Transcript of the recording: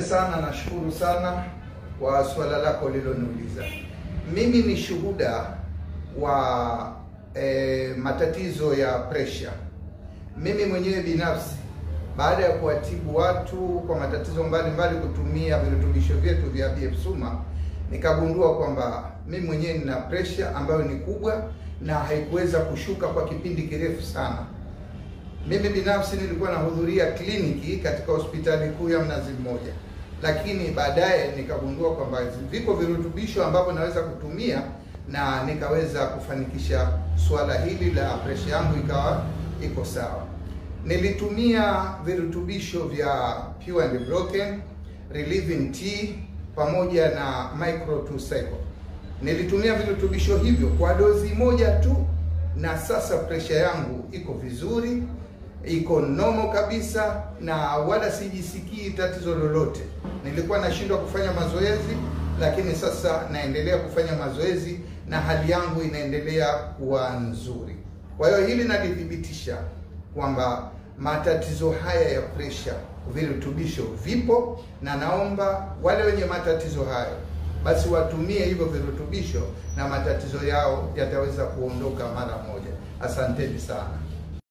Sana nashukuru sana kwa swala lako liloniuliza. Mimi ni shuhuda wa matatizo ya pressure. Mimi mwenyewe binafsi baada ya kuwatibu watu kwa matatizo mbalimbali kutumia virutubisho vyetu vya BF Suma, nikagundua kwamba mimi mwenyewe nina pressure ambayo ni kubwa na haikuweza kushuka kwa kipindi kirefu sana. Mimi binafsi nilikuwa nahudhuria kliniki katika hospitali kuu ya Mnazi Mmoja, lakini baadaye nikagundua kwamba viko virutubisho ambavyo naweza kutumia na nikaweza kufanikisha swala hili la pressure yangu ikawa iko sawa. Nilitumia virutubisho vya Pure and Broken, Relieving Tea pamoja na Micro 2 Cycle. Nilitumia virutubisho hivyo kwa dozi moja tu na sasa pressure yangu iko vizuri, iko normal kabisa na wala sijisikii tatizo lolote. Nilikuwa nashindwa kufanya mazoezi, lakini sasa naendelea kufanya mazoezi na hali yangu inaendelea kuwa nzuri. Kwa hiyo hili nalithibitisha kwamba matatizo haya ya pressure virutubisho vipo, na naomba wale wenye matatizo hayo basi watumie hivyo virutubisho na matatizo yao yataweza kuondoka mara moja. Asanteni sana.